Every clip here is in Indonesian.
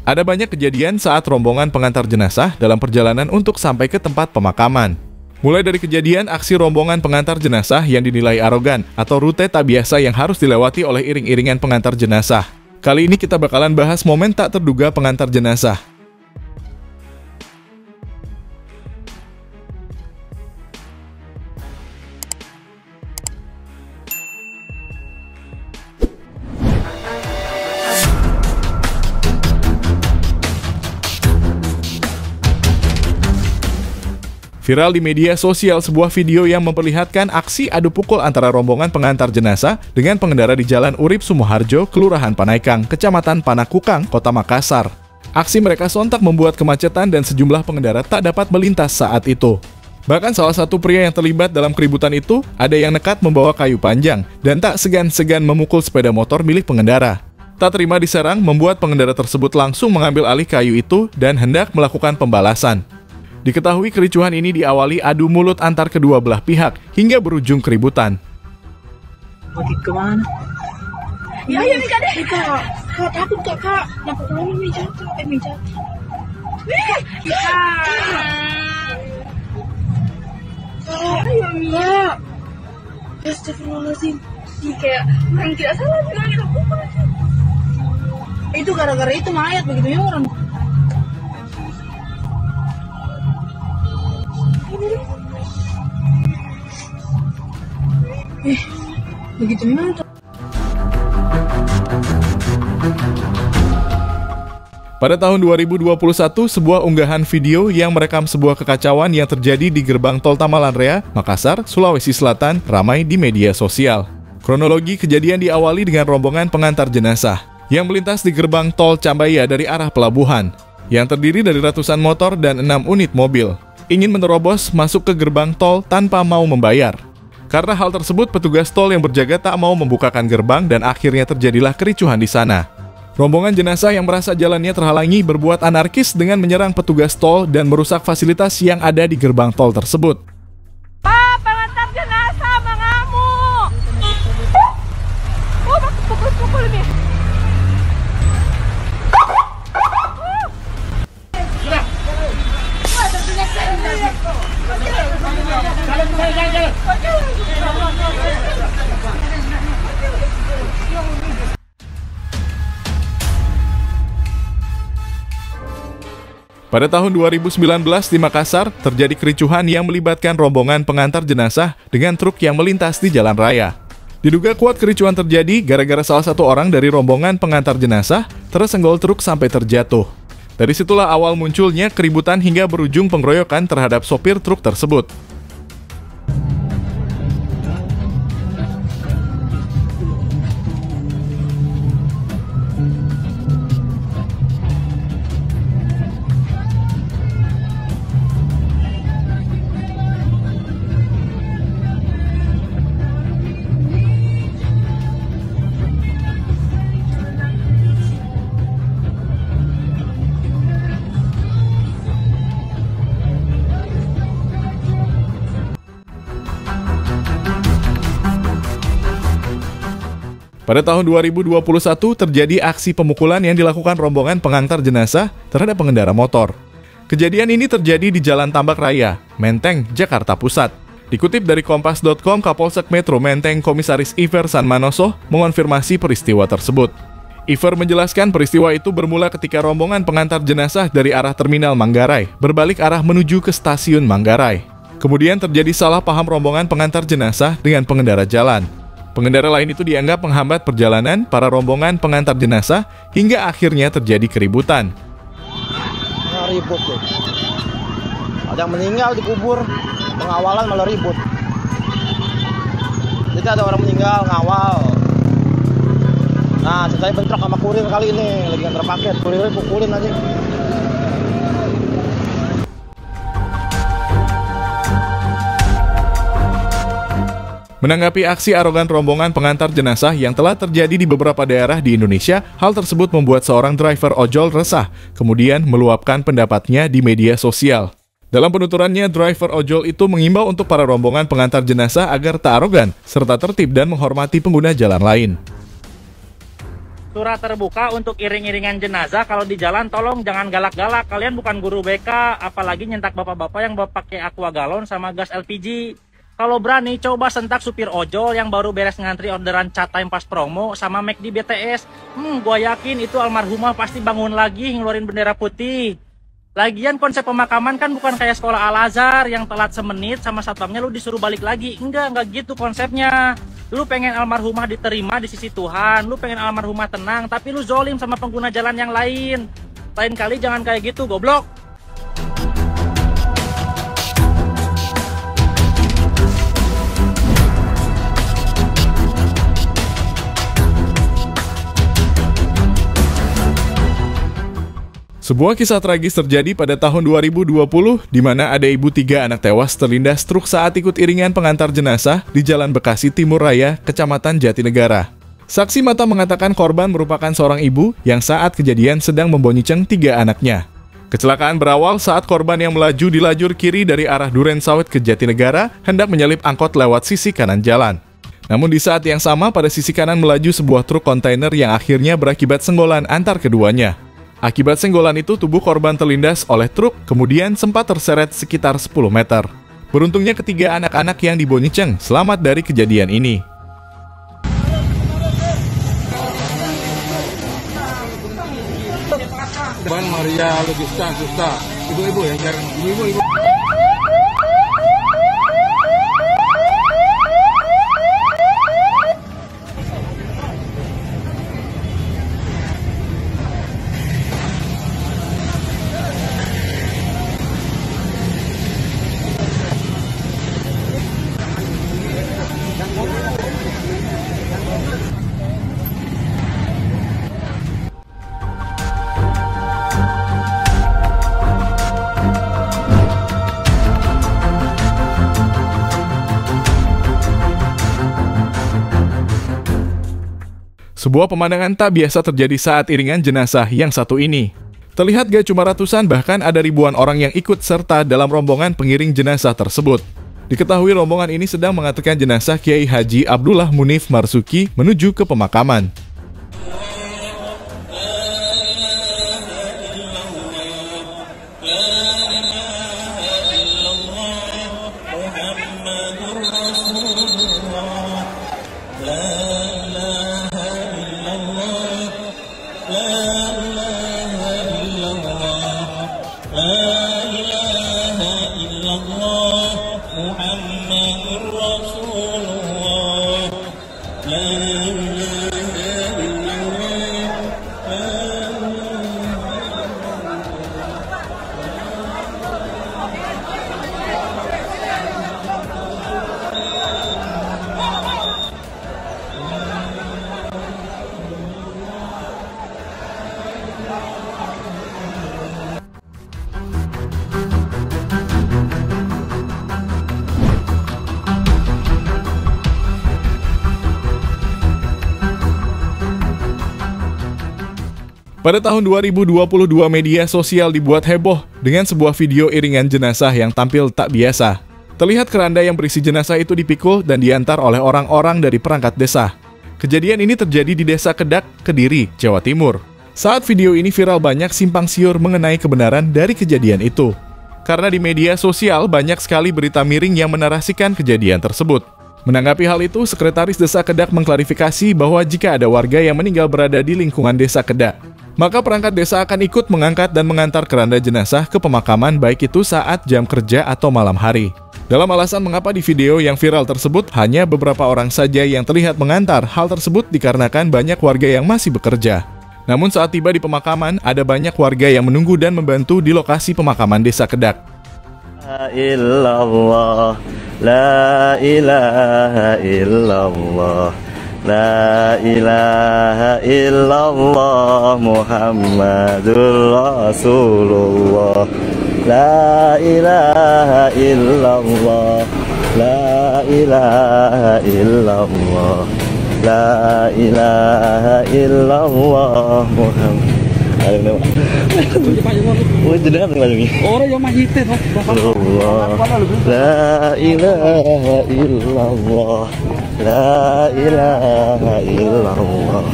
Ada banyak kejadian saat rombongan pengantar jenazah dalam perjalanan untuk sampai ke tempat pemakaman. Mulai dari kejadian aksi rombongan pengantar jenazah yang dinilai arogan atau rute tak biasa yang harus dilewati oleh iring-iringan pengantar jenazah. Kali ini kita bakalan bahas momen tak terduga pengantar jenazah. Viral di media sosial sebuah video yang memperlihatkan aksi adu pukul antara rombongan pengantar jenazah dengan pengendara di Jalan Urip Sumoharjo, Kelurahan Panaikang, Kecamatan Panakukang, Kota Makassar. Aksi mereka sontak membuat kemacetan dan sejumlah pengendara tak dapat melintas saat itu. Bahkan salah satu pria yang terlibat dalam keributan itu ada yang nekat membawa kayu panjang dan tak segan-segan memukul sepeda motor milik pengendara. Tak terima diserang membuat pengendara tersebut langsung mengambil alih kayu itu dan hendak melakukan pembalasan. Diketahui kericuhan ini diawali adu mulut antar kedua belah pihak hingga berujung keributan. Pergi kemana? Ya, Mika deh. Kak, takut kak. Dapat tolong meja tuh, meja. Kak. Astagfirullahaladzim. Kayak orang tidak salah bilang kita bukan. Itu gara-gara itu mayat begitu ya orang. Begitu memang tuh. Pada tahun 2021, sebuah unggahan video yang merekam sebuah kekacauan yang terjadi di gerbang tol Tamalan Rea, Makassar, Sulawesi Selatan, ramai di media sosial. Kronologi kejadian diawali dengan rombongan pengantar jenazah yang melintas di gerbang tol Cambaya dari arah pelabuhan, yang terdiri dari ratusan motor dan 6 unit mobil, ingin menerobos masuk ke gerbang tol tanpa mau membayar. Karena hal tersebut, petugas tol yang berjaga tak mau membukakan gerbang dan akhirnya terjadilah kericuhan di sana. Rombongan jenazah yang merasa jalannya terhalangi berbuat anarkis dengan menyerang petugas tol dan merusak fasilitas yang ada di gerbang tol tersebut. Pak, pengantar jenazah mengamuk. Pukul ini. Pada tahun 2019 di Makassar, terjadi kericuhan yang melibatkan rombongan pengantar jenazah dengan truk yang melintas di jalan raya. Diduga kuat kericuhan terjadi gara-gara salah satu orang dari rombongan pengantar jenazah tersenggol truk sampai terjatuh. Dari situlah awal munculnya keributan hingga berujung pengeroyokan terhadap sopir truk tersebut. Pada tahun 2021 terjadi aksi pemukulan yang dilakukan rombongan pengantar jenazah terhadap pengendara motor. Kejadian ini terjadi di Jalan Tambak Raya, Menteng, Jakarta Pusat. Dikutip dari Kompas.com, Kapolsek Metro Menteng Komisaris Iver Sanmanoso mengonfirmasi peristiwa tersebut. Iver menjelaskan peristiwa itu bermula ketika rombongan pengantar jenazah dari arah Terminal Manggarai berbalik arah menuju ke Stasiun Manggarai. Kemudian terjadi salah paham rombongan pengantar jenazah dengan pengendara jalan. Pengendara lain itu dianggap menghambat perjalanan para rombongan pengantar jenazah hingga akhirnya terjadi keributan. Ribut tuh. Ada yang meninggal dikubur, pengawalan malah ribut. Jadi ada orang meninggal ngawal. Nah, saya bentrok sama kurir kali ini, lagi nganter paket, kurirnya pukulin aja. Menanggapi aksi arogan rombongan pengantar jenazah yang telah terjadi di beberapa daerah di Indonesia, hal tersebut membuat seorang driver ojol resah, kemudian meluapkan pendapatnya di media sosial. Dalam penuturannya, driver ojol itu mengimbau untuk para rombongan pengantar jenazah agar tak arogan, serta tertib dan menghormati pengguna jalan lain. surat terbuka untuk iring-iringan jenazah. Kalau di jalan tolong jangan galak-galak. Kalian bukan guru BK, apalagi nyentak bapak-bapak yang pakai aqua galon sama gas LPG. Kalau berani coba sentak supir ojol yang baru beres ngantri orderan chat time pas promo sama McD BTS. Gua yakin itu almarhumah pasti bangun lagi ngeluarin bendera putih. Lagian konsep pemakaman kan bukan kayak sekolah Al-Azhar yang telat semenit sama satpamnya lu disuruh balik lagi. Enggak gitu konsepnya. Lu pengen almarhumah diterima di sisi Tuhan, lu pengen almarhumah tenang, tapi lu zolim sama pengguna jalan yang lain. Lain kali jangan kayak gitu, goblok. Sebuah kisah tragis terjadi pada tahun 2020 di mana ada ibu 3 anak tewas terlindas truk saat ikut iringan pengantar jenazah di Jalan Bekasi Timur Raya, Kecamatan Jatinegara. Saksi mata mengatakan korban merupakan seorang ibu yang saat kejadian sedang membonceng 3 anaknya. Kecelakaan berawal saat korban yang melaju di lajur kiri dari arah Duren Sawit ke Jatinegara hendak menyalip angkot lewat sisi kanan jalan. Namun di saat yang sama pada sisi kanan melaju sebuah truk kontainer yang akhirnya berakibat senggolan antar keduanya. Akibat senggolan itu, tubuh korban terlindas oleh truk, kemudian sempat terseret sekitar 10 meter. Beruntungnya ketiga anak-anak yang dibonceng selamat dari kejadian ini. Ban Maria Logista, ibu-ibu ya, ibu-ibu. Sebuah pemandangan tak biasa terjadi saat iringan jenazah yang satu ini. Terlihat gak cuma ratusan, bahkan ada ribuan orang yang ikut serta dalam rombongan pengiring jenazah tersebut. Diketahui rombongan ini sedang mengantarkan jenazah Kiai Haji Abdullah Munif Marzuki menuju ke pemakaman. Pada tahun 2022, media sosial dibuat heboh dengan sebuah video iringan jenazah yang tampil tak biasa. Terlihat keranda yang berisi jenazah itu dipikul dan diantar oleh orang-orang dari perangkat desa. Kejadian ini terjadi di Desa Kedak, Kediri, Jawa Timur. Saat video ini viral, banyak simpang siur mengenai kebenaran dari kejadian itu. Karena di media sosial banyak sekali berita miring yang menarasikan kejadian tersebut. Menanggapi hal itu, Sekretaris Desa Kedak mengklarifikasi bahwa jika ada warga yang meninggal berada di lingkungan Desa Kedak, maka perangkat desa akan ikut mengangkat dan mengantar keranda jenazah ke pemakaman, baik itu saat jam kerja atau malam hari. Dalam alasan mengapa di video yang viral tersebut hanya beberapa orang saja yang terlihat mengantar, hal tersebut dikarenakan banyak warga yang masih bekerja. Namun saat tiba di pemakaman, ada banyak warga yang menunggu dan membantu di lokasi pemakaman Desa Kedak. La illallah, la ilaha illallah, la ilaha illallah, Muhammadur Rasulullah, la ilaha illallah, la ilaha illallah, la ilaha illallah, Muhammad. Orang yang mahite La ilaha illallah, la ilaha illallah,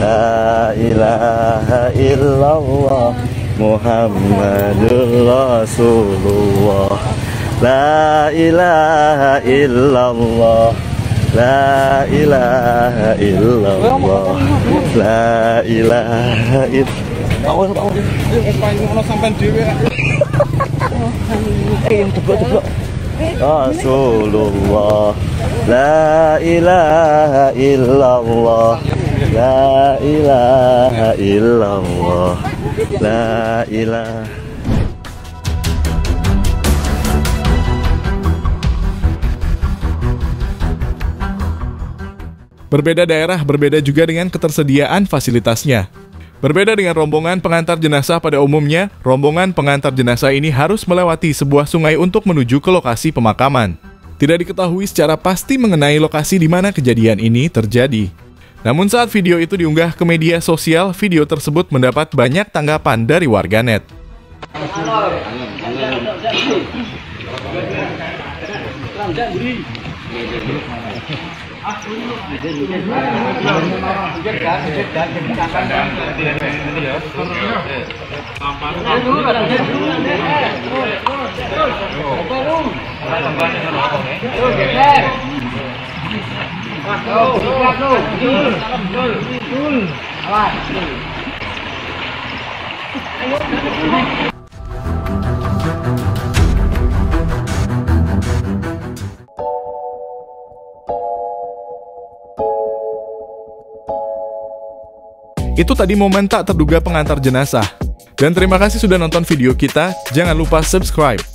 La ilaha illallah Muhammadur Rasulullah. La ilaha illallah. La ilaha illallah. La ilaha illallah. Rasulullah. La ilaha illallah. La ilaha illallah. La ilaha. Berbeda daerah, berbeda juga dengan ketersediaan fasilitasnya. Berbeda dengan rombongan pengantar jenazah pada umumnya, rombongan pengantar jenazah ini harus melewati sebuah sungai untuk menuju ke lokasi pemakaman. Tidak diketahui secara pasti mengenai lokasi di mana kejadian ini terjadi. Namun saat video itu diunggah ke media sosial, video tersebut mendapat banyak tanggapan dari warganet. Itu tadi momen tak terduga pengantar jenazah. Dan terima kasih sudah nonton video kita. Jangan lupa subscribe.